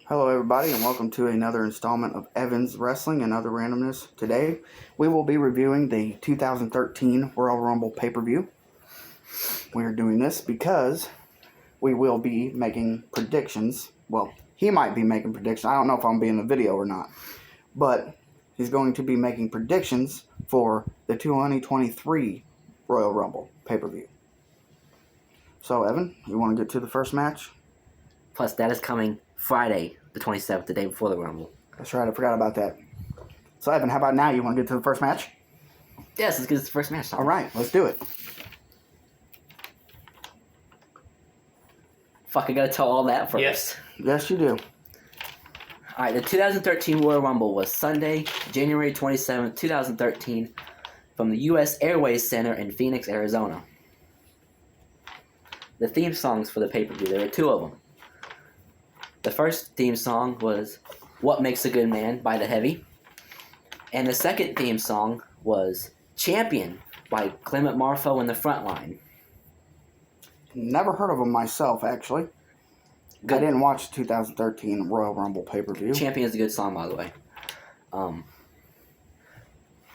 Hello everybody and welcome to another installment of Evans Wrestling and Other Randomness. Today we will be reviewing the 2013 Royal Rumble pay-per-view. We are doing this because we will be making predictions. Well, he might be making predictions. I don't know if I'm being in the video or not. But he's going to be making predictions for the 2023 Royal Rumble pay-per-view. So Evan, you want to get to the first match? Plus, that is coming Friday, the 27th, the day before the Rumble. That's right, I forgot about that. So, Evan, how about now? You want to get to the first match? Yes, let's get to the first match. All right, let's do it. Fuck, I gotta tell all that first. Yes, you do. Alright, the 2013 Royal Rumble was Sunday, January 27th, 2013, from the U.S. Airways Center in Phoenix, Arizona. The theme songs for the pay-per-view, there were two of them. The first theme song was What Makes a Good Man by The Heavy. And the second theme song was Champion by Clement Marfo and the Frontline. Never heard of them myself, actually. Good. I didn't watch the 2013 Royal Rumble pay-per-view. Champion is a good song, by the way.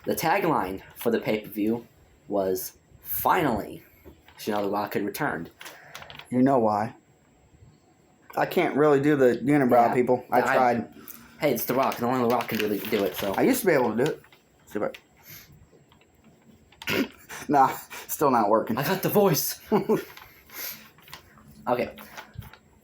The tagline for the pay-per-view was, Finally, so you know The Rock had returned. You know why. I can't really do the unibrow, people. I tried. Hey, it's The Rock, and only The Rock can really do it, so. I used to be able to do it. See if Nah, still not working. I got the voice. Okay.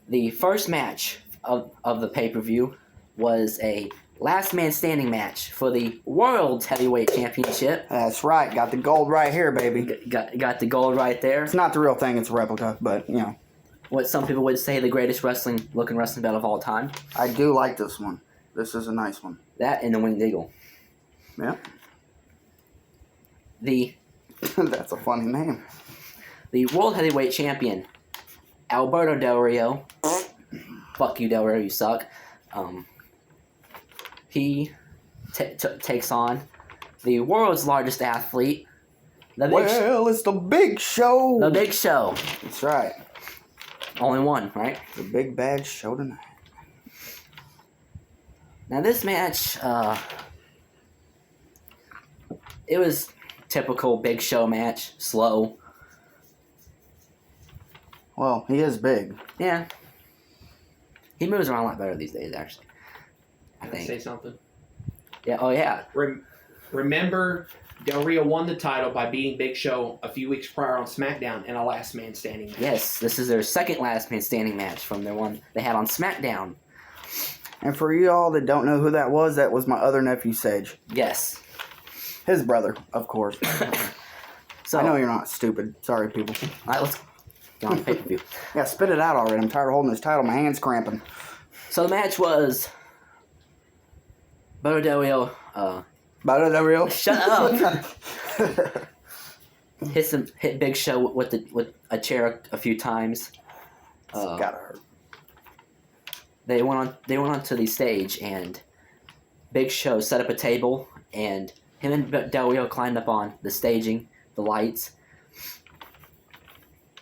The first match of the pay-per-view was a last man standing match for the World Heavyweight Championship. That's right. Got the gold right here, baby. Got the gold right there. It's not the real thing. It's a replica, but, you know. What some people would say the greatest looking wrestling belt of all time. I do like this one. This is a nice one. That and the Winged Eagle. Yeah. That's a funny name. The World Heavyweight Champion, Alberto Del Rio. Fuck you, Del Rio, you suck. He takes on the world's largest athlete. It's the Big Show. The Big Show. That's right. Only one, right? The big bad show tonight. Now this match, it was typical Big Show match, slow. Well, he is big. Yeah. He moves around a lot better these days, actually. I Can I think. say something? Yeah. Oh yeah. Remember, Del Rio won the title by beating Big Show a few weeks prior on SmackDown in a last man standing match. Yes, this is their second last man standing match from their one they had on SmackDown. And for you all that don't know who that was my other nephew, Sage. Yes. His brother, of course. So I know you're not stupid. Sorry, people. All right, let's get on the pay-per-view. Yeah, spit it out already. I'm tired of holding this title. My hand's cramping. So the match was Alberto Del Rio. About it, real? Shut up. Hit Big Show with a chair a few times. Gotta hurt. They went onto the stage and Big Show set up a table and him and Del Rio climbed up on the staging, the lights.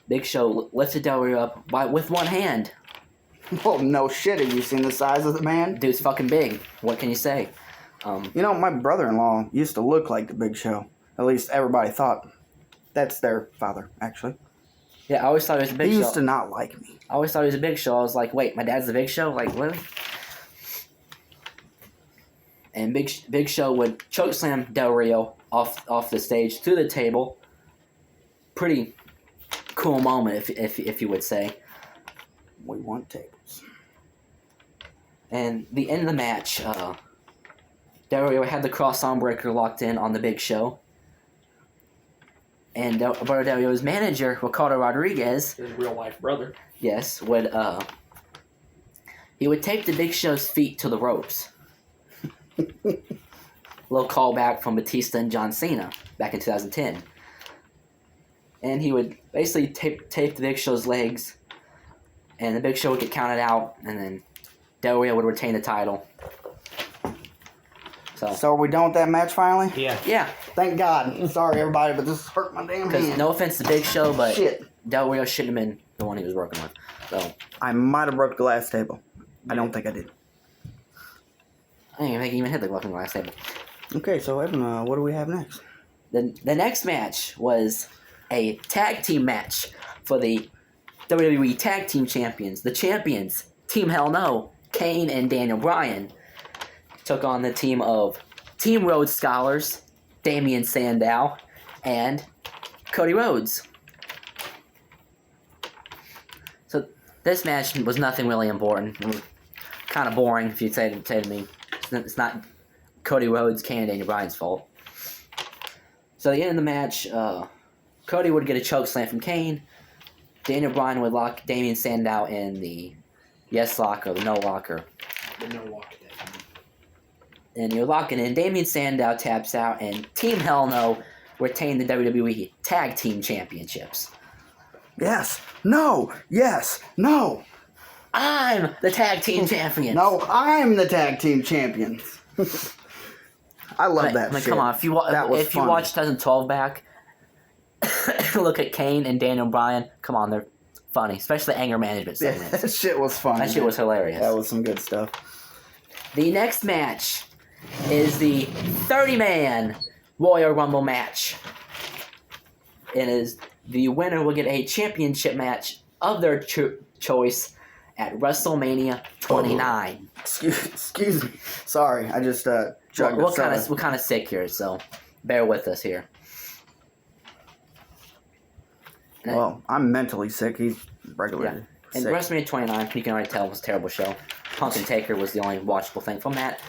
Big Show lifted Del Rio up with one hand. Well, no shit. Have you seen the size of the man? Dude's fucking big. What can you say? You know, my brother-in-law used to look like the Big Show. At least everybody thought. That's their father, actually. Yeah, I always thought he was a Big Show. He used to not like me. I always thought he was a Big Show. I was like, wait, my dad's the Big Show? Like, really? And Big Show would chokeslam Del Rio off the stage to the table. Pretty cool moment, if you would say. We want tables. And the end of the match, Del Rio had the cross-arm breaker locked in on the Big Show. And Alberto Del Rio's manager, Ricardo Rodriguez, His real life brother. yes, would tape the Big Show's feet to the ropes. Little callback from Batista and John Cena back in 2010. And he would basically tape the Big Show's legs, and the Big Show would get counted out, and then Del Rio would retain the title. So are we done with that match finally? Yeah. Thank God. Sorry, everybody, but this hurt my damn Because hand. no offense to Big Show, but Shit. Del Rio shouldn't have been the one he was working with. So I might have broke the glass table. I don't think I did. I didn't think he even hit the fucking glass table. Okay, so Evan, what do we have next? The next match was a tag team match for the WWE Tag Team Champions. The champions, Team Hell No, Kane and Daniel Bryan, took on the team of Team Rhodes Scholars, Damian Sandow, and Cody Rhodes. So this match was nothing really important. It was kind of boring, if you'd say to me. It's not Cody Rhodes, Kane, and Daniel Bryan's fault. So at the end of the match, Cody would get a choke slam from Kane. Daniel Bryan would lock Damian Sandow in the yes lock or the no locker. The no lock. And you're locking in. Damian Sandow taps out, and Team Hell No retain the WWE Tag Team Championships. Yes. No. Yes. No. I'm the Tag Team Champion. No, I'm the Tag Team Champions. I love that shit. Come on, if you watch 2012 back, look at Kane and Daniel Bryan. Come on, they're funny, especially the anger management segments. Yeah, that shit was funny. That shit was hilarious. That was some good stuff. The next match is the 30-man Royal Rumble match. It is the winner will get a championship match of their choice at WrestleMania 29. Excuse me. Sorry, I just chugged we're kind of sick here, so bear with us here. Well, I'm mentally sick. He's regularly And sick. WrestleMania 29, you can already tell, was a terrible show. Punk and Taker was the only watchable thing from that.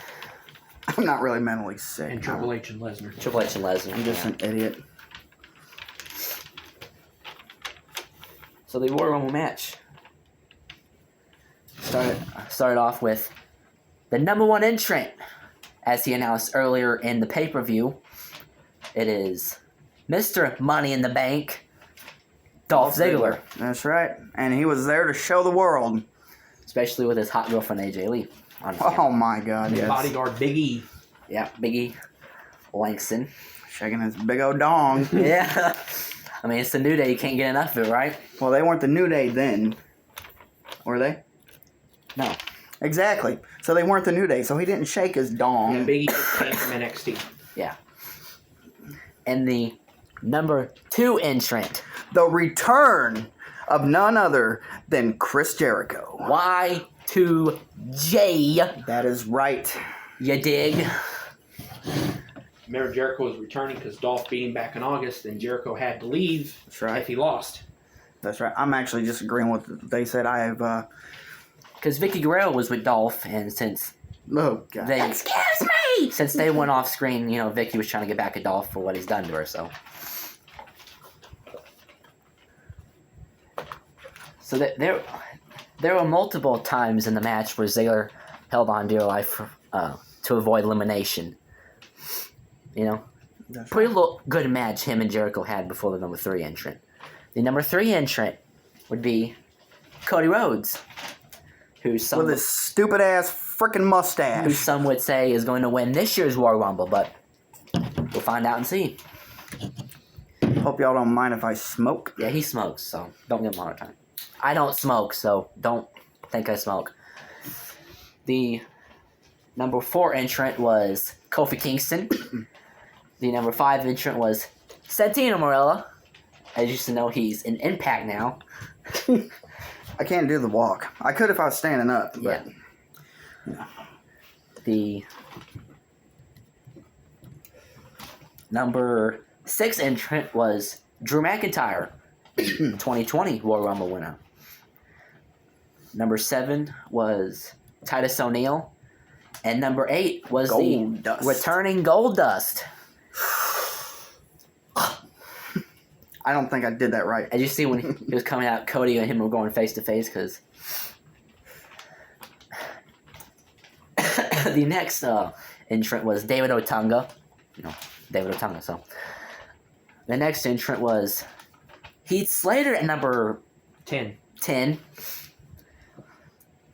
I'm not really mentally sick. And Triple H and Lesnar. Triple H and Lesnar. I'm just an idiot. So the Royal Rumble match started off with the number one entrant, as he announced earlier in the pay-per-view. It is Mr. Money in the Bank, Dolph Ziggler. That's right. And he was there to show the world. Especially with his hot girlfriend AJ Lee. Oh my god, yes. Bodyguard Big E. Yeah, Big E. Langston. Shaking his big old dong. Yeah. I mean, it's the New Day. You can't get enough of it, right? Well, they weren't the New Day then. Were they? No. Exactly. So they weren't the New Day, so he didn't shake his dong. And Big E came from NXT. Yeah. And the number 2 entrant. The return of none other than Chris Jericho. Y2J. That is right. You dig? Remember, Jericho was returning because Dolph beat him back in August, and Jericho had to leave That's right. if he lost. That's right. I'm actually just agreeing with what they said. I have, Because Vicky Guerrero was with Dolph, and since oh, God. they... Excuse me! Since they went off screen, Vicky was trying to get back at Dolph for what he's done to her, so... So there were multiple times in the match where Ziggler held on dear life to avoid elimination. That's Pretty good match him and Jericho had before the number 3 entrant. The number 3 entrant would be Cody Rhodes, with his stupid ass freaking mustache. who some would say is going to win this year's Royal Rumble, but we'll find out and see. Hope y'all don't mind if I smoke. Yeah, he smokes, so don't give him a hard time. I don't smoke, so don't think I smoke. The number 4 entrant was Kofi Kingston. The number 5 entrant was Santino Marella. As you should know, he's in Impact now. I can't do the walk. I could if I was standing up, but... Yeah. The number 6 entrant was Drew McIntyre, 2020 Royal Rumble winner. Number 7 was Titus O'Neil. And number 8 was the returning Goldust. I don't think I did that right. As you see when he was coming out, Cody and him were going face to face because the next entrant was David Otunga. David Otunga, so. The next entrant was Heath Slater at number 10.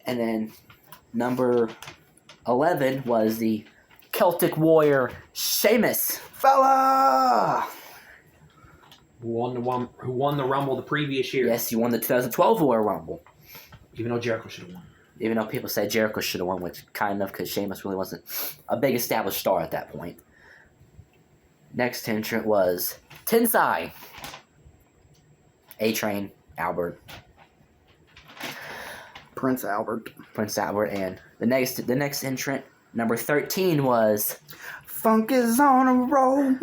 And then number 11 was the Celtic Warrior Sheamus. Fella! Who won the Rumble the previous year. Yes, he won the 2012 Royal Rumble. Even though Jericho should have won. Even though people said Jericho should have won, which kind of, because Sheamus really wasn't a big established star at that point. Next entrant was Tensai. A-Train, Albert. Prince Albert. And the next entrant, number 13, was Funk is on a roll.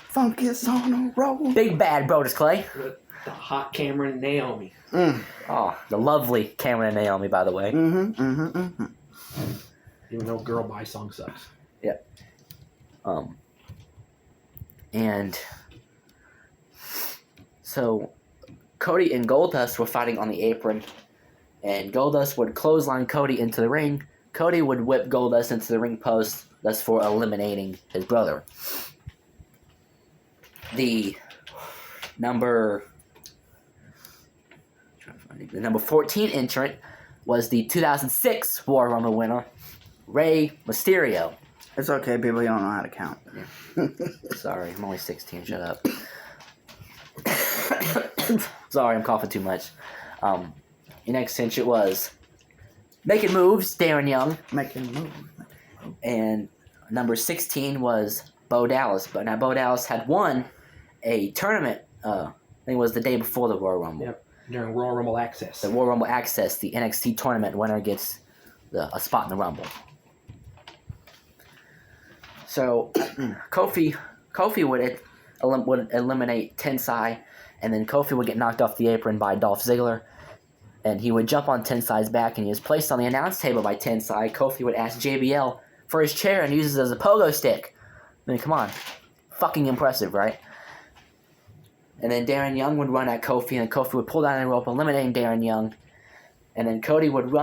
Funk is on a roll. Big Bad Brodus Clay. The hot Cameron and Naomi. Oh, the lovely Cameron and Naomi, by the way. Even though Girl Bye song sucks. Yep. And so Cody and Goldust were fighting on the apron, and Goldust would clothesline Cody into the ring. Cody would whip Goldust into the ring post, thus for eliminating his brother. The number 14 entrant was the 2006 Royal Rumble winner, Rey Mysterio. It's okay, people. You don't know how to count. Yeah. Sorry, I'm only 16. Shut up. Sorry, I'm coughing too much. Your next entrant was Making Moves, Darren Young. Making moves. And number 16 was Bo Dallas. But now Bo Dallas had won a tournament, I think it was the day before the Royal Rumble. Yep. During Royal Rumble Access. The Royal Rumble Access, the NXT tournament winner gets a spot in the Rumble. So Kofi would eliminate Tensai, and then Kofi would get knocked off the apron by Dolph Ziggler, and he would jump on Tensai's back, and he was placed on the announce table by Tensai. Kofi would ask JBL for his chair and use it as a pogo stick. I mean, come on. Fucking impressive, right? And then Darren Young would run at Kofi, and Kofi would pull down the rope, eliminating Darren Young. And then Cody would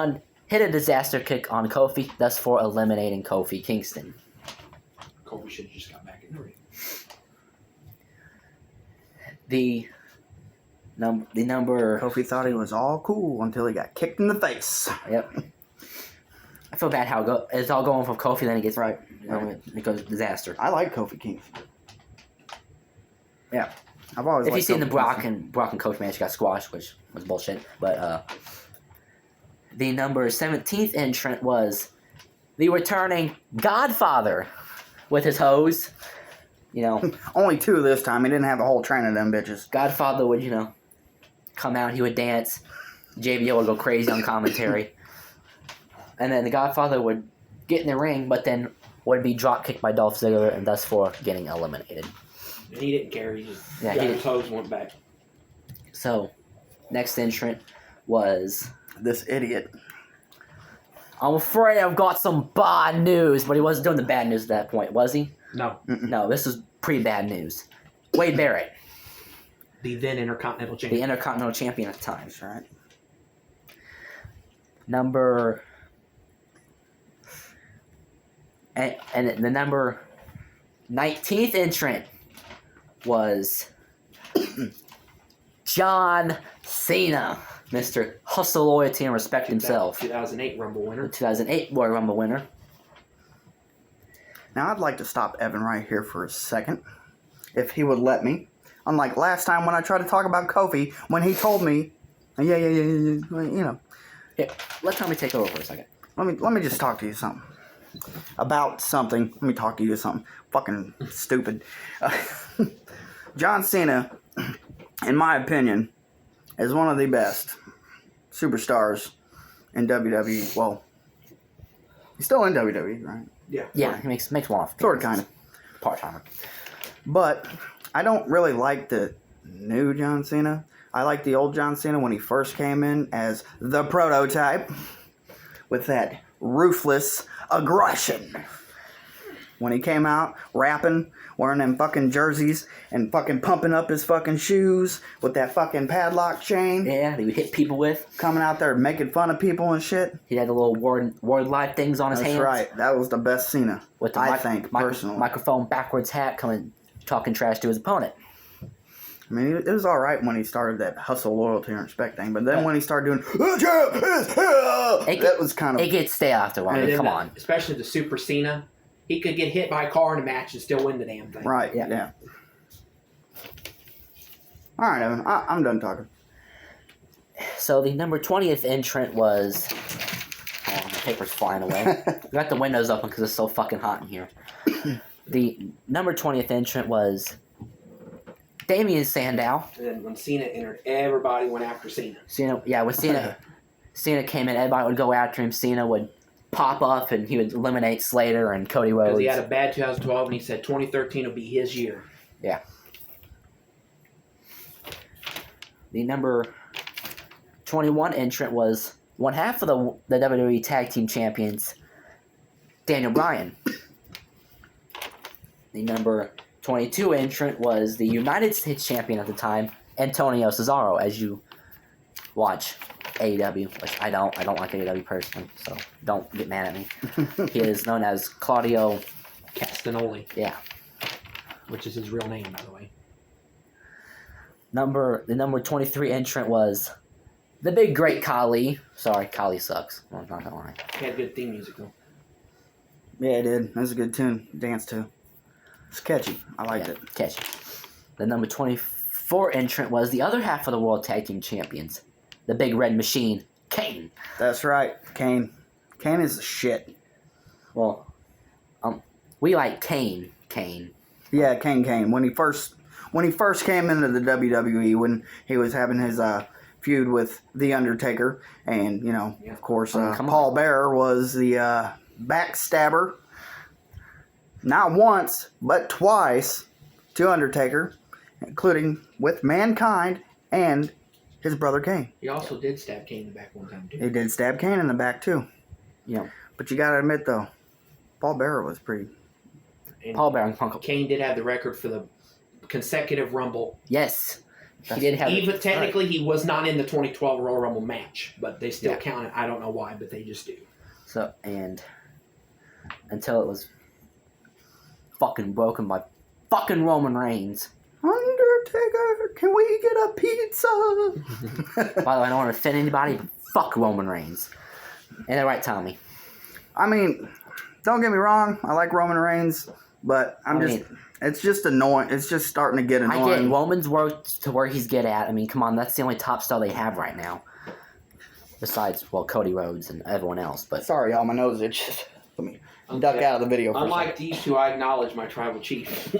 hit a disaster kick on Kofi, thus for eliminating Kofi Kingston. Kofi should have just got back in the ring. The number... Kofi thought he was all cool until he got kicked in the face. Yep. I feel bad how it's all going for Kofi, then it gets right. It goes disaster. I like Kofi Kingston. Yeah. I've always If liked you've seen Kofi the Brock Kingston. and Kofi match, got squashed, which was bullshit. But the number 17th entrant was the returning Godfather with his hose. You know, Only two this time. He didn't have the whole train of them bitches. Godfather would, come out, he would dance. JBL would go crazy on commentary. And then the Godfather would get in the ring, but then would be drop kicked by Dolph Ziggler, and thus for getting eliminated. And he didn't care. He just Yeah, got he his hose and went back. So, next entrant was... This idiot. I'm afraid I've got some bad news, but he wasn't doing the bad news at that point, was he? No. No, this is pretty bad news. Wade Barrett, The then Intercontinental the Champion. Intercontinental Champion at the time. That's right. Number... And the number 19th entrant was John Cena, Mr. Hustle, Loyalty, and Respect himself. 2008 Rumble winner. The 2008 Royal Rumble winner. Now, I'd like to stop Evan right here for a second, if he would let me. Unlike last time when I tried to talk about Kofi, when he told me, yeah, Here, let Tommy take over for a second. Let me just talk to you something. About something. Let me talk to you something. Fucking stupid. John Cena, in my opinion, is one of the best superstars in WWE. Well, he's still in WWE, right? Yeah, he makes one off. Sort of, kind of. Part-timer. But I don't really like the new John Cena. I like the old John Cena when he first came in as the prototype with that ruthless aggression. When he came out rapping, wearing them fucking jerseys and fucking pumping up his fucking shoes with that fucking padlock chain. Yeah, that he would hit people with. Coming out there making fun of people and shit. He had the little word life things on his hands. That's right. That was the best Cena, With the I think, personally. microphone backwards hat coming, talking trash to his opponent. I mean, it was alright when he started that hustle, loyalty, and respect thing, but then when he started doing, that was kind of... It gets stale after a while. I mean, come on. Especially the Super Cena. He could get hit by a car in a match and still win the damn thing. Right, yeah. Alright, Evan, I'm done talking. So the number 20th entrant was paper's flying away. We got the windows open because it's so fucking hot in here. The number 20th entrant was Damian Sandow. And then when Cena entered, everybody went after Cena. When Cena came in, everybody would go after him. Cena would pop up and he would eliminate Slater and Cody Rhodes. Because he had a bad 2012 and he said 2013 will be his year. Yeah. The number 21 entrant was one half of the WWE Tag Team Champions, Daniel Bryan. The number 22 entrant was the United States Champion at the time, Antonio Cesaro, as you watch AEW, which I don't like AEW personally, so don't get mad at me. He is known as Claudio Castagnoli. Yeah. Which is his real name, by the way. The number 23 entrant was the Big Great Khali. Sorry, Khali sucks. I'm not gonna lie. He had good theme music, though. Yeah, it did. That was a good tune. Dance to. It's catchy. I liked it. Catchy. The number 24 entrant was the other half of the World Tag Team Champions, the Big Red Machine, Kane. That's right, Kane. Kane is the shit. Well, we like Kane. Yeah, Kane. When he first came into the WWE, when he was having his feud with The Undertaker, and of course, Paul Bearer was the backstabber. Not once, but twice to Undertaker, including with Mankind and his brother Kane. He also did stab Kane in the back one time, too. He did stab Kane in the back, too. Yeah. But you gotta admit, though, Paul Bearer was pretty... And Paul Bearer. Kane did have the record for the consecutive Rumble. Yes. He did have Even technically, he was not in the 2012 Royal Rumble match, but they still count it. I don't know why, but they just do. So, and until it was fucking broken by fucking Roman Reigns. Undertaker, can we get a pizza? By the way, I don't want to offend anybody, but fuck Roman Reigns. And the right Tommy. I mean, don't get me wrong, I like Roman Reigns, but it's just annoying. It's just starting to get annoying. I get Roman's work to where he's good at. I mean, come on, that's the only top star they have right now. Besides, Cody Rhodes and everyone else. But sorry, y'all, my nose itches. Let me duck out of the video for a Unlike second. these two, I acknowledge my tribal chief.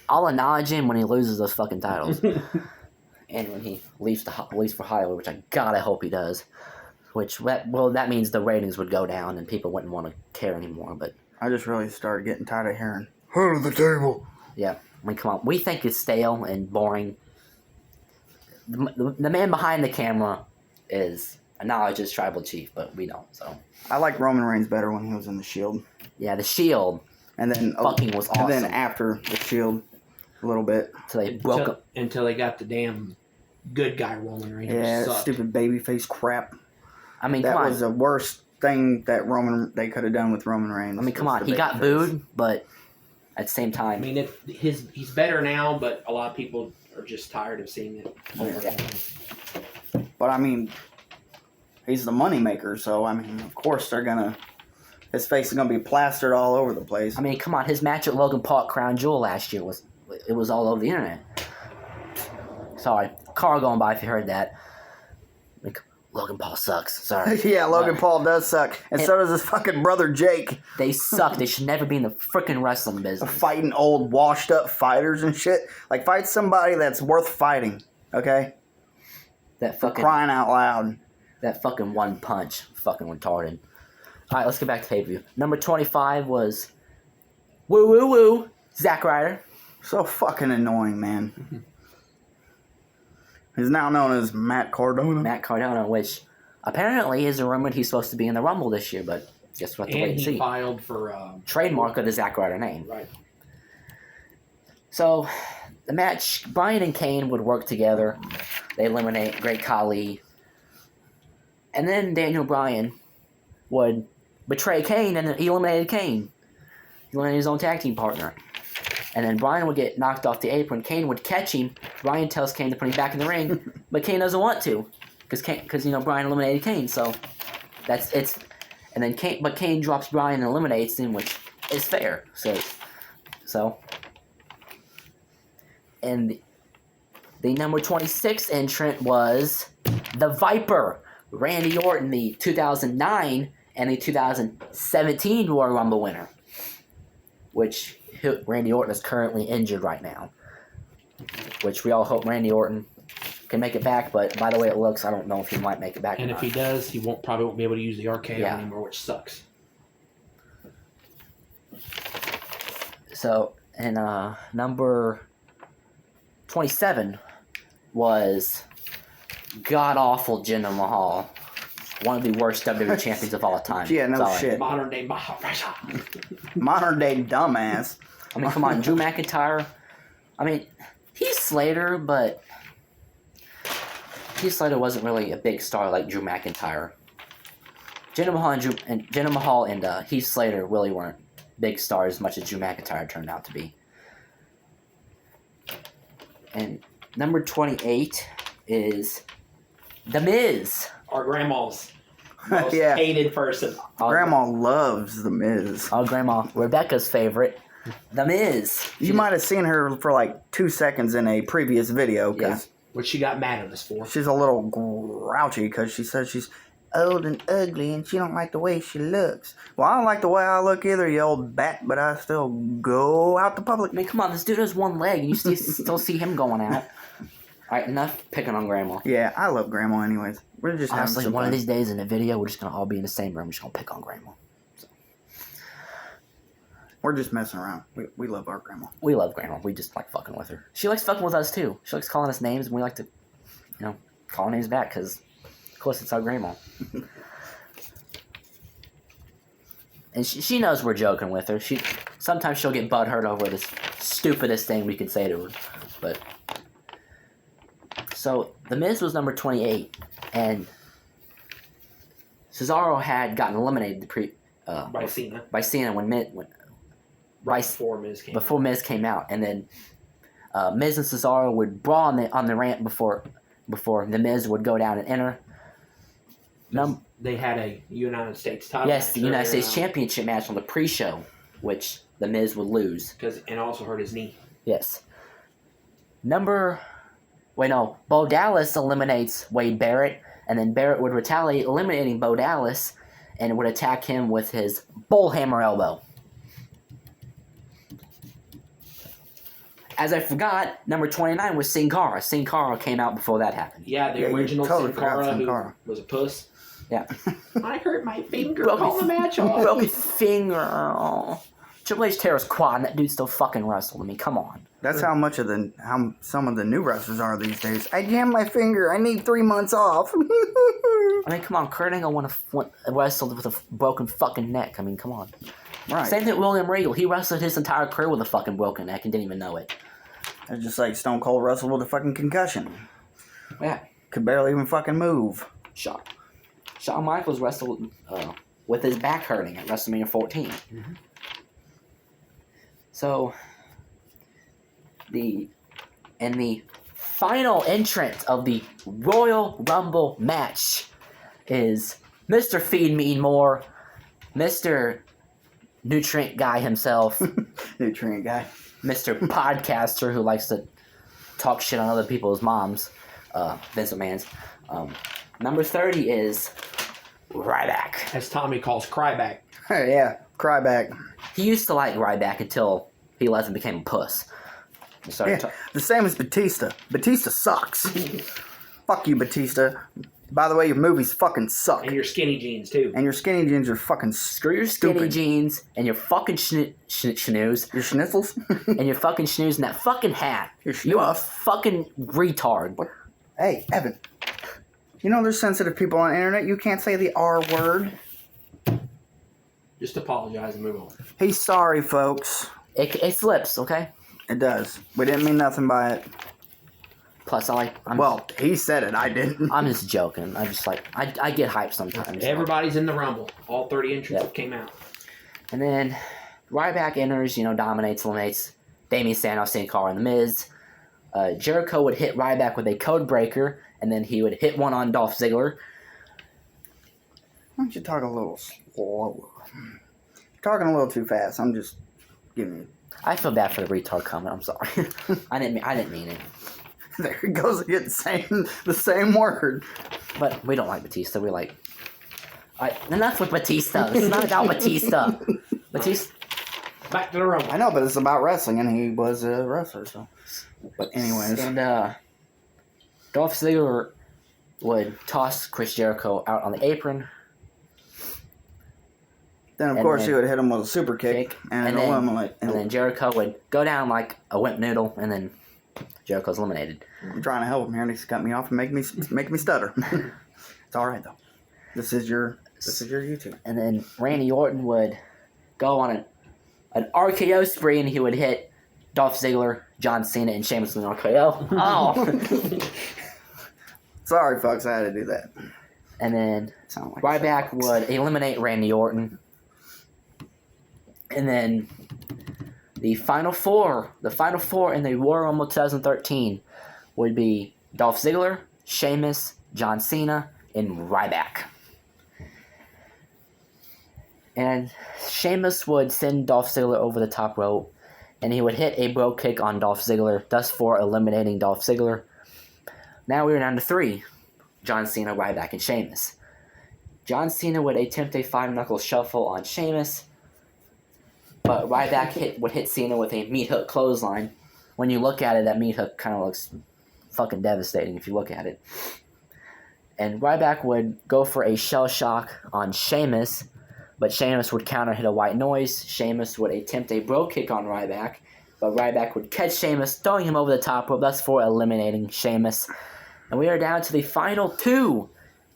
I'll acknowledge him when he loses those fucking titles. And when he leaves for Hollywood, which I hope he does. That means the ratings would go down and people wouldn't want to care anymore. But I just really started getting tired of hearing head of the table. Yeah, I mean, come on. We think it's stale and boring. The man behind the camera acknowledges tribal chief, but we don't. So I like Roman Reigns better when he was in the Shield. Yeah, the Shield. And then fucking was awesome. And then after the Shield, a little bit. So they broke up until they got the damn good guy Roman Reigns. Yeah, stupid babyface crap. I mean, that was the worst thing that they could have done with Roman Reigns. I mean, come on, he got booed, but at the same time, I mean, he's better now, but a lot of people are just tired of seeing it over again. But I mean, he's the moneymaker, so I mean, of course his face is gonna be plastered all over the place. I mean, come on, his match at Logan Paul at Crown Jewel last year was all over the internet. Sorry, car going by if you heard that. Logan Paul sucks. Sorry. Yeah, Logan Paul does suck. And so does his fucking brother Jake. They suck. They should never be in the freaking wrestling business. Fighting old washed up fighters and shit. Like, fight somebody that's worth fighting. Okay? That fucking... crying out loud. That fucking one punch. Fucking retarded. Alright, let's get back to pay-per-view. Number 25 was... Wwe Zack Ryder. So fucking annoying, man. He's now known as Matt Cardona. Matt Cardona, which apparently is rumored he's supposed to be in the Rumble this year, but guess what? And he filed for trademark of the Zack Ryder name. Right. So the match, Bryan and Kane would work together. They eliminate Great Khali, and then Daniel Bryan would betray Kane, and he eliminated Kane. He eliminated his own tag team partner. And then Bryan would get knocked off the apron. Kane would catch him. Bryan tells Kane to put him back in the ring, but Kane doesn't want to, because Bryan eliminated Kane. So that's it's. And then Kane drops Bryan and eliminates him, which is fair. So. And the number 26 entrant was the Viper, Randy Orton, the 2009 and the 2017 Royal Rumble winner, which Randy Orton is currently injured right now. Which we all hope Randy Orton can make it back, but by the way it looks, I don't know if he might make it back. And if he does, he probably won't be able to use the RKO anymore, which sucks. So, and number 27 was god-awful Jinder Mahal. One of the worst WWE champions of all time. Yeah, no shit. Modern day Maharaja. Modern day dumbass. I mean, come on, Drew McIntyre. I mean, he's Slater, but Heath Slater wasn't really a big star like Drew McIntyre. Jinder Mahal and Heath Slater really weren't big stars as much as Drew McIntyre turned out to be. And number 28 is The Miz. Our grandma's most Yeah. hated person. Grandma loves The Miz. Oh, Grandma, Rebecca's favorite, The Miz. You might have seen her for like 2 seconds in a previous video because Which she got mad at us for. she's a little grouchy because she says she's old and ugly and she don't like the way she looks. Well, I don't like the way I look either, you old bat, but I still go out to public. I mean, come on, this dude has one leg, and you still see him going out. All right, enough picking on Grandma. Yeah, I love Grandma anyways. We're just Honestly, having some one of fun. these days in the video, we're just going to all be in the same room, just going to pick on Grandma. We're just messing around. We love our Grandma. We love Grandma. We just like fucking with her. She likes fucking with us, too. She likes calling us names, and we like to, call names back, because, of course, it's our Grandma. And she knows we're joking with her. Sometimes she'll get butthurt over this stupidest thing we could say to her. But so The Miz was number 28, and Cesaro had gotten eliminated By Cena. by Cena before Miz came out, and then Miz and Cesaro would brawl on the ramp before The Miz would go down and enter. They had a United States title. Yes, the United States Championship match on the pre-show, which The Miz would lose. And also hurt his knee. Yes. Bo Dallas eliminates Wade Barrett, and then Barrett would retaliate, eliminating Bo Dallas, and would attack him with his bullhammer elbow. As I forgot, number 29 was Sin Cara. Sin Cara came out before that happened. Yeah, the Yeah, you original totally Sin Cara, forgot Sin who Cara. was a puss. Yeah. I hurt my finger. Call the match off. Broke his finger. Triple H tear his quad, and that dude still fucking wrestled. I mean, come on. That's how some of the new wrestlers are these days. I jammed my finger. I need 3 months off. I mean, come on. Kurt Angle wrestled with a broken fucking neck. I mean, come on. Right. Same thing with William Regal. He wrestled his entire career with a fucking broken neck and didn't even know it. It's just like Stone Cold wrestled with a fucking concussion. Yeah. Could barely even fucking move. Shawn Michaels wrestled with his back hurting at WrestleMania 14. Mm-hmm. So, the final entrant of the Royal Rumble match is Mr. Feed Me More, Mr. Nutrient Guy himself, Nutrient guy. Mr. Podcaster who likes to talk shit on other people's moms, Vince McMahon's. Number 30 is Ryback. As Tommy calls Cryback. Yeah, cry back. He used to like Ryback until he left and became a puss. The same as Batista. Batista sucks. Fuck you, Batista. By the way, your movies fucking suck. And your skinny jeans, too. And your skinny jeans are fucking Screw your skinny stupid. jeans and your fucking schnoos Your schnitzels? and your fucking schnoos and that fucking hat. Your You're a schnuff. fucking retard. What? Hey, Evan. You know there's sensitive people on the internet. You can't say the R word. Just apologize and move on. He's sorry, folks. It slips, okay? It does. We didn't mean nothing by it. Plus, Well, he said it. I didn't. I'm just joking. I just I get hyped sometimes. Everybody's in the Rumble. All 30 entrants came out. And then Ryback enters, dominates, eliminates Damian, Sandow, Sin Cara, and The Miz. Jericho would hit Ryback with a code breaker, and then he would hit one on Dolph Ziggler. Why don't you talk a little slower? You're talking a little too fast. I'm just giving you. I feel bad for the retard comment. I'm sorry. I didn't mean it. There it goes again, the same word. But we don't like Batista. We like Enough with Batista. This is not about Batista. Batista. Back to the Rumble. I know, but it's about wrestling, and he was a wrestler, so. But anyways. And Dolph Ziggler would toss Chris Jericho out on the apron. Then, of course, he would hit him with a super kick and eliminate. And then Jericho would go down like a wimp noodle, and then Jericho's eliminated. I'm trying to help him here, and he's cut me off and make me stutter. It's all right, though. This is your YouTube. And then Randy Orton would go on an RKO spree, and he would hit Dolph Ziggler, John Cena, and Sheamus with an RKO. Oh! Sorry, folks, I had to do that. And then Ryback would eliminate Randy Orton. And then the final four in the Royal Rumble 2013 would be Dolph Ziggler, Sheamus, John Cena, and Ryback. And Sheamus would send Dolph Ziggler over the top rope, and he would hit a bro kick on Dolph Ziggler, thus for eliminating Dolph Ziggler. Now we are down to 3, John Cena, Ryback, and Sheamus. John Cena would attempt a 5-knuckle shuffle on Sheamus, but Ryback would hit Cena with a meat hook clothesline. When you look at it, that meat hook kind of looks fucking devastating if you look at it. And Ryback would go for a shell shock on Sheamus, but Sheamus would counter hit a white noise. Sheamus would attempt a bro kick on Ryback, but Ryback would catch Sheamus, throwing him over the top rope. That's for eliminating Sheamus. And we are down to the final 2,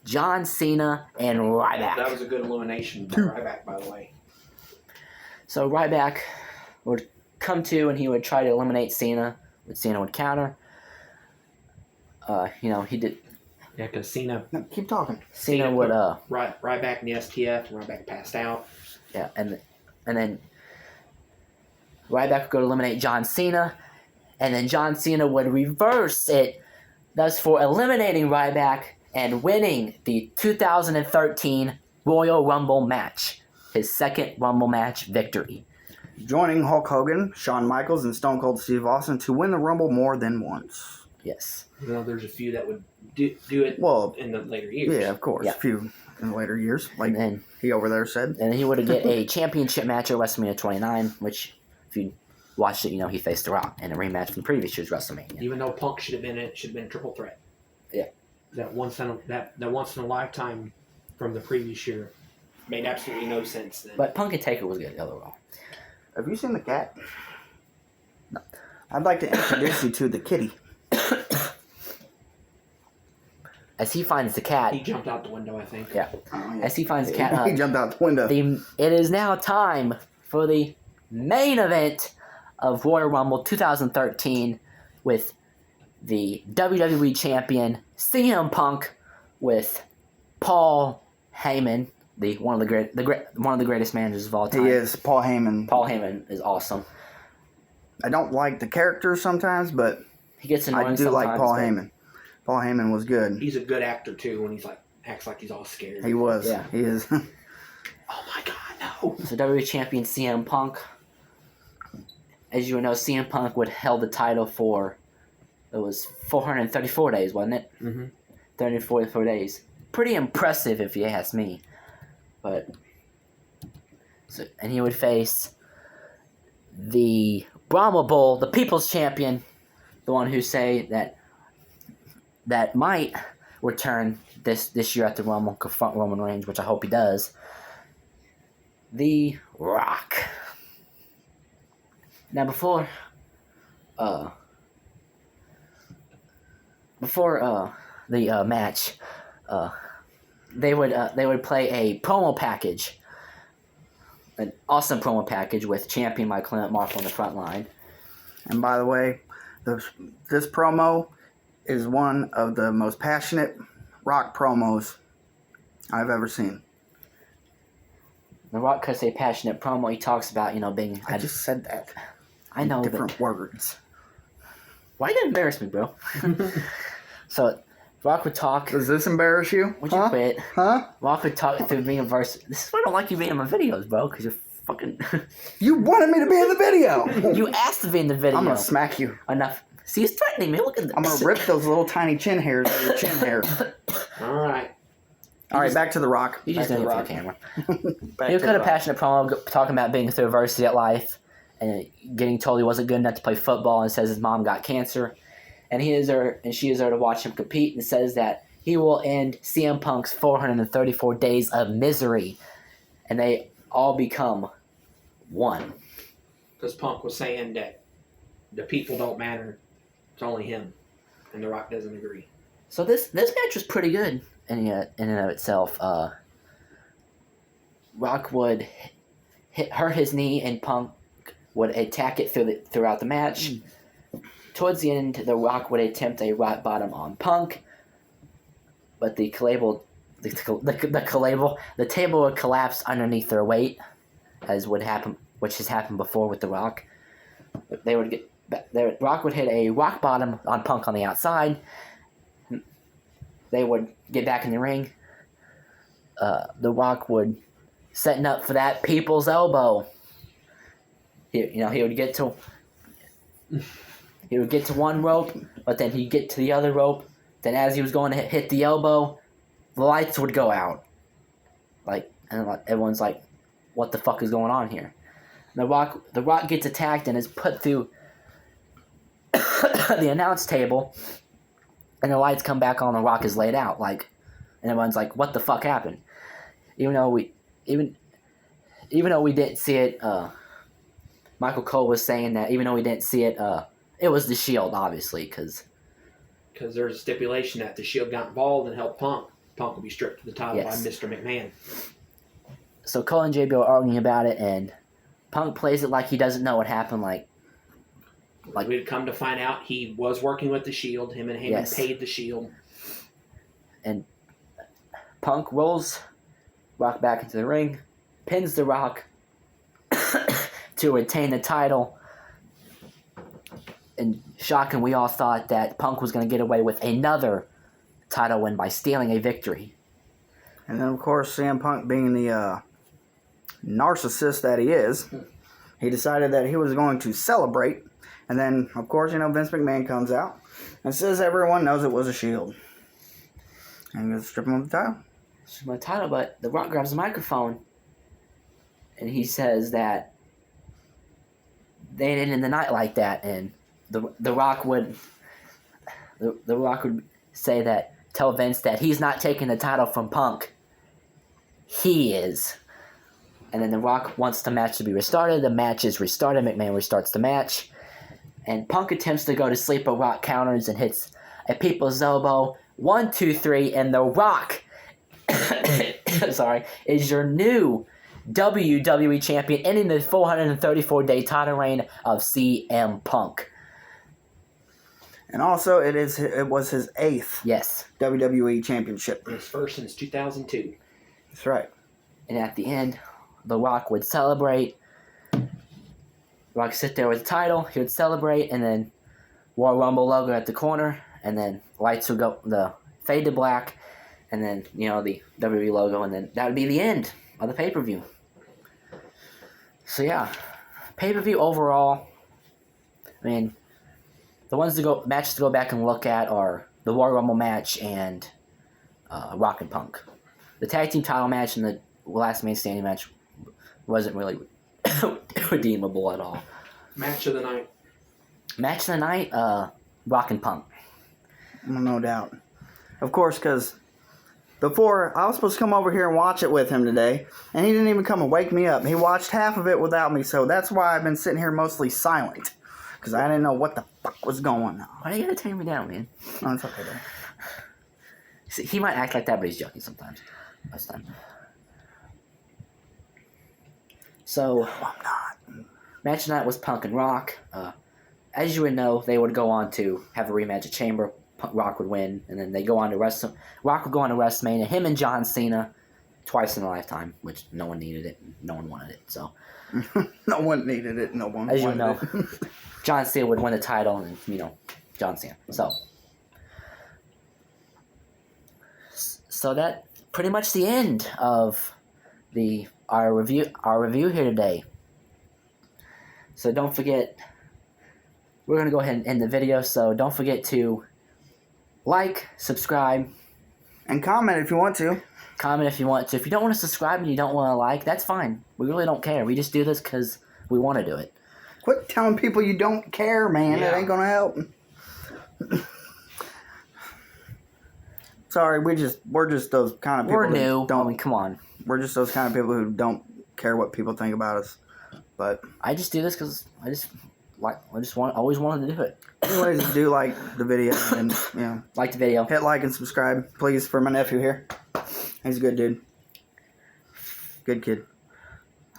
John Cena and Ryback. That was a good elimination by Ryback, by the way. So Ryback would come to, and he would try to eliminate Cena, but Cena would counter. He did. Yeah, because Cena... No, keep talking. Cena would... Ryback in the STF, and Ryback passed out. Yeah, and then Ryback would go to eliminate John Cena, and then John Cena would reverse it, thus for eliminating Ryback and winning the 2013 Royal Rumble match, his second Rumble match victory. Joining Hulk Hogan, Shawn Michaels, and Stone Cold Steve Austin to win the Rumble more than once. Yes. There's a few that would do it in the later years. Yeah, of course. Yeah. A few in the later years, like then he over there said. And he would get a championship match at WrestleMania 29, which, if you watched it, he faced The Rock in a rematch from the previous year's WrestleMania. Even though Punk should have been it, should have been a triple threat. Yeah. That once in a lifetime from the previous year made absolutely no sense then. But Punk and Taker was good overall. Have you seen the cat? No. I'd like to introduce you to the kitty. As he finds the cat... He jumped out the window, I think. Yeah. Oh, yeah. As he finds the cat... He jumped out the window. It is now time for the main event of Royal Rumble 2013 with the WWE Champion CM Punk with Paul Heyman, one of the greatest managers of all time. He is. Paul Heyman. Paul Heyman is awesome. I don't like the characters sometimes, but he gets annoying. I do like Paul Heyman. Paul Heyman was good. He's a good actor too when he's acts like he's all scared. He was. Yeah. He is. Oh my God, no! So WWE Champion CM Punk. As you know, CM Punk would held the title for, it was 434 days, wasn't it? Mm-hmm. 344 days. Pretty impressive if you ask me. And he would face the Brahma Bull, the People's Champion, the one who say that might return this year at the Rumble, confront Roman Reigns, which I hope he does. The Rock. Now before the match, they would play a promo package, an awesome promo package with champion Mike Clement Marshall on the front line. And by the way, this promo is one of the most passionate Rock promos I've ever seen. The Rock cuts a passionate promo. He talks about, being... I just said that. I know, different words. Why you embarrass me, bro? So, Rock would talk... Does this embarrass you? Would you quit? Huh? Rock would talk through being a verse... This is why I don't like you being in my videos, bro, because you're fucking... You wanted me to be in the video! You asked to be in the video. I'm gonna smack you. Enough. See, he's threatening me. Look at this. I'm gonna rip those little tiny chin hairs out of your chin hairs. All right. All right, back to The Rock. He's just Back doing to it for the Rock. camera. Back He to cut The a Rock. passionate promo talking about being through adversity at life and getting told he wasn't good enough to play football, and says his mom got cancer, and she is there to watch him compete, and says that he will end CM Punk's 434 days of misery, and they all become one. Because Punk was saying that the people don't matter. It's only him. And The Rock doesn't agree. So this match was pretty good in and of itself. Rock would hurt his knee, and Punk would attack it throughout the match. Towards the end, The Rock would attempt a rock bottom on Punk, but the table would collapse underneath their weight, which has happened before with The Rock. Rock would hit a rock bottom on Punk on the outside. They would get back in the ring. The Rock would setting up for that people's elbow. He would get to one rope, but then he'd get to the other rope. Then as he was going to hit the elbow, the lights would go out. And everyone's like, "What the fuck is going on here?" The Rock gets attacked and is put through the announce table, and the lights come back on. The Rock is laid out, and everyone's like, "What the fuck happened?" Even though we didn't see it, Michael Cole was saying that even though we didn't see it, it was the Shield, obviously, because there's a stipulation that the Shield got involved and helped Punk. Punk will be stripped of the title Yes. by Mr. McMahon. So Cole and JBL are arguing about it, and Punk plays it like he doesn't know what happened. We'd come to find out he was working with the Shield. Him and Heyman Yes. paid the Shield. And Punk rolls Rock back into the ring, pins the Rock to retain the title. And shocking, we all thought that Punk was going to get away with another title win by stealing a victory. And then, of course, CM Punk, being the narcissist that he is, he decided that he was going to celebrate. And then, of course, Vince McMahon comes out and says everyone knows it was a Shield. And he goes, strip him of the title. It's my title, but The Rock grabs the microphone and he says that they didn't end the night like that, and the Rock would say that, tell Vince that he's not taking the title from Punk. He is. And then The Rock wants the match to be restarted. The match is restarted. McMahon restarts the match. And Punk attempts to go to sleep, but Rock counters and hits a people's elbow. 1, 2, 3, and The Rock is your new WWE Champion, ending the 434-day title reign of CM Punk. And also, it was his 8th Yes. WWE Championship. His first since 2002. That's right. And at the end, The Rock would celebrate. Rock would sit there with the title. He would celebrate, and then Royal Rumble logo at the corner, and then lights would go, the fade to black, and then the WWE logo, and then that would be the end of the pay-per-view. So yeah, pay-per-view overall. I mean, the matches to go back and look at are the Royal Rumble match and Rock and Punk. The tag team title match and the last man standing match wasn't really redeemable at all. Match of the night. Match of the night, Rock and Punk. No doubt. Of course, because before, I was supposed to come over here and watch it with him today, and he didn't even come and wake me up. He watched half of it without me, so that's why I've been sitting here mostly silent. Because I didn't know what the fuck was going on. Why are you gonna turn me down, man? Oh, it's okay, though. See, he might act like that, but he's joking sometimes. Most time. So, No, I'm not. match of the night was Punk and Rock. As you would know, they would go on to have a rematch at Chamber. Rock would win, and then they go on to Rock would go on to WrestleMania. Him and John Cena, twice in a lifetime, which no one needed it, no one wanted it. So, No one needed it. No one as you wanted know, it. John Cena would win the title, and John Cena. So that pretty much the end of our review here today. So don't forget, we're gonna go ahead and end the video. So don't forget to like, subscribe, And comment if you want to. Comment if you want to. If you don't want to subscribe and you don't want to like, that's fine. We really don't care. We just do this because we want to do it. Quit telling people you don't care, man. Yeah. It ain't gonna help. Sorry, we're just those kind of people. We're new. Who don't. I mean, come on. We're just those kind of people who don't care what people think about us. But I just do this because always wanted to do it. anyways, do like the video and Like the video. hit like and subscribe, please, for my nephew here. He's a good dude. Good kid.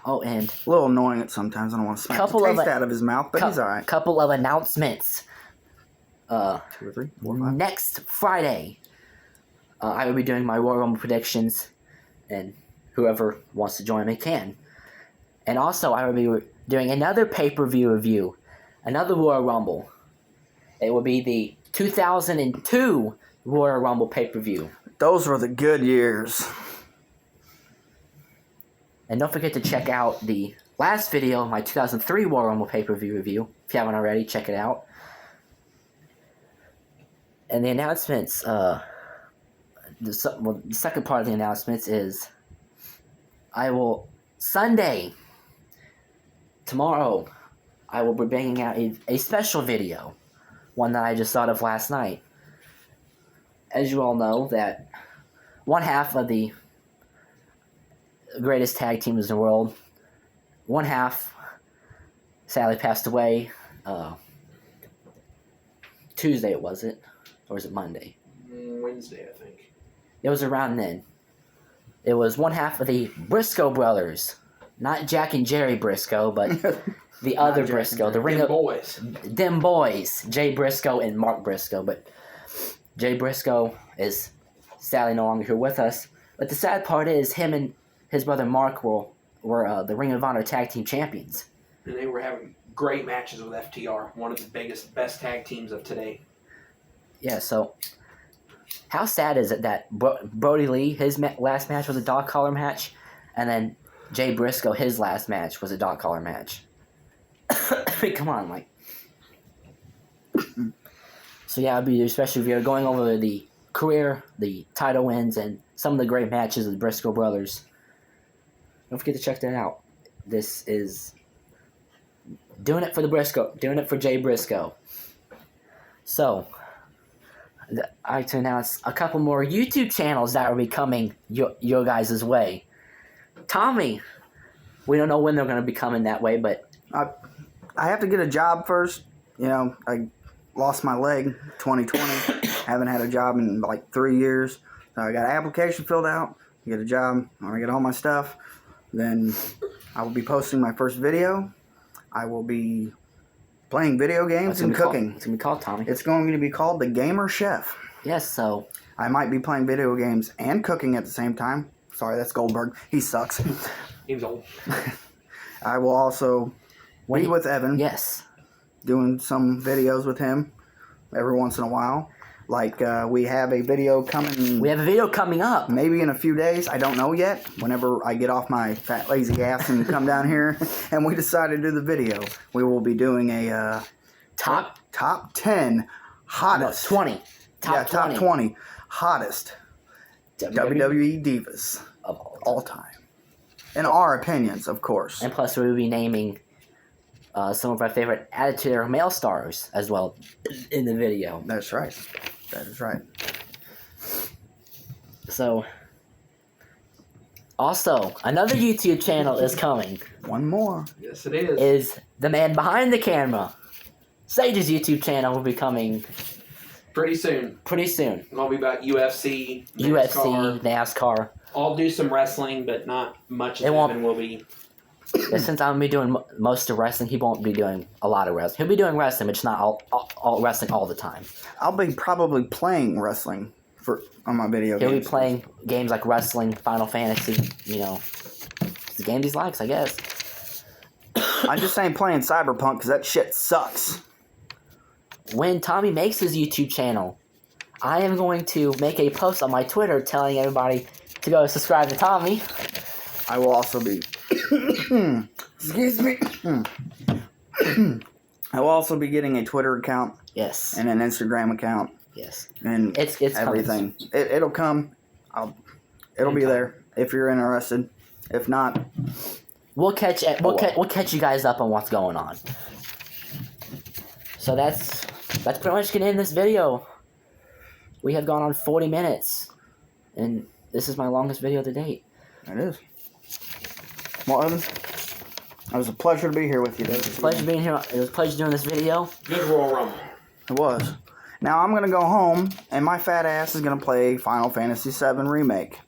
Oh, and A little annoying at sometimes. I don't want to smack Couple the of taste out of his mouth, but he's all right. couple of announcements. 2 or 3, 4, 5. Next Friday, I will be doing my Royal Rumble predictions, and whoever wants to join me can. And also, I will be doing another pay-per-view review, another Royal Rumble. It will be the 2002 Royal Rumble pay-per-view. Those were the good years. And don't forget to check out the last video, my 2003 Royal Rumble pay-per-view review. If you haven't already, check it out. And the announcements, the second part of the announcements is Sunday, tomorrow, I will be bringing out a special video, one that I just thought of last night. As you all know, that one half of the greatest tag teams in the world, one half sadly passed away Tuesday, was it? Or was it Monday? Wednesday, I think. It was around then. It was one half of the Briscoe brothers. Not Jack and Jerry Briscoe, but the other Jack Briscoe. The ring Them of boys. them boys. Jay Briscoe and Mark Briscoe. But Jay Briscoe is sadly no longer here with us. But the sad part is him and his brother Mark were the Ring of Honor Tag Team Champions. And they were having great matches with FTR, one of the best tag teams of today. Yeah, so how sad is it that Brody Lee, his last match was a dog collar match, and then Jay Briscoe, his last match was a dog collar match? I mean, come on, like. So yeah, I'll be especially if you're going over the career, the title wins, and some of the great matches of the Briscoe brothers. Don't forget to check that out. This is doing it for the Briscoe, doing it for Jay Briscoe. So, I like to announce a couple more YouTube channels that will be coming your guys' way. Tommy, we don't know when they're going to be coming that way, but I have to get a job first. I lost my leg 2020. Haven't had a job in like 3 years. So I got an application filled out. Get a job. When I get all my stuff, then I will be posting my first video. I will be playing video games and cooking. It's going to be called, Tommy. It's going to be called The Gamer Chef. Yes, so. I might be playing video games and cooking at the same time. Sorry, that's Goldberg. He sucks. He was old. I will also be with Evan. Yes. Doing some videos with him every once in a while. Like, we have a video coming. We have a video coming up. Maybe in a few days. I don't know yet. Whenever I get off my fat, lazy ass and come down here and we decide to do the video, we will be doing a Top 10 hottest. 20. Top 20 hottest WWE divas of all time. In our opinions, of course. And plus, we will be naming some of our favorite Attitude Era male stars as well in the video. That's right. That is right. So, also, another YouTube channel is coming. One more. Yes, it is. Is the man behind the camera. Sage's YouTube channel will be coming Pretty soon. It'll be about UFC, NASCAR. I'll do some wrestling, but not much of It won't- Evan will be. Yeah, since I'm going to be doing most of wrestling, he won't be doing a lot of wrestling. He'll be doing wrestling, but just not all wrestling all the time. I'll be probably playing wrestling on my video He'll games. be playing games like wrestling, Final Fantasy, It's the game he likes, I guess. I just ain't playing Cyberpunk because that shit sucks. When Tommy makes his YouTube channel, I am going to make a post on my Twitter telling everybody to go subscribe to Tommy. I will also be... Excuse me. I will also be getting a Twitter account Yes. and an Instagram account Yes. and It's everything. It'll come. It'll be there if you're interested. If not, we'll catch you guys up on what's going on. So that's pretty much gonna end this video. We have gone on 40 minutes, and this is my longest video to date. it is. Well, Evan, it was a pleasure to be here with you. It was a pleasure being here. It was a pleasure doing this video. Good Royal Rumble. It was. Now I'm gonna go home, and my fat ass is gonna play Final Fantasy VII Remake.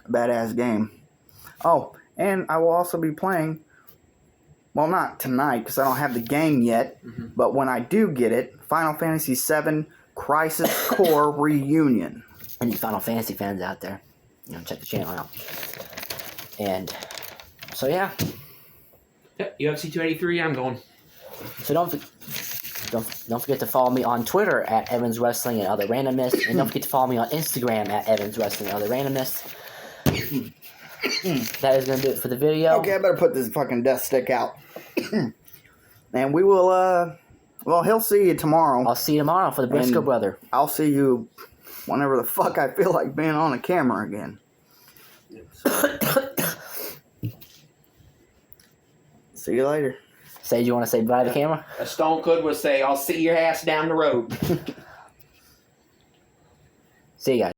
Badass game. Oh, and I will also be playing. Well, not tonight because I don't have the game yet. Mm-hmm. But when I do get it, Final Fantasy VII Crisis Core Reunion. Any Final Fantasy fans out there, check the channel out. And so yeah. Yep, UFC 283. I'm going. So don't forget to follow me on Twitter at Evans Wrestling and Other Randomness, and don't forget to follow me on Instagram at Evans Wrestling and Other Randomness. That is gonna do it for the video. Okay, I better put this fucking death stick out. And we will, well, he'll see you tomorrow. I'll see you tomorrow for the Briscoe And brother. I'll see you whenever the fuck I feel like being on the camera again. See you later. Say, do you want to say bye to the camera? A Stone Cold would say, I'll see your ass down the road. See you guys.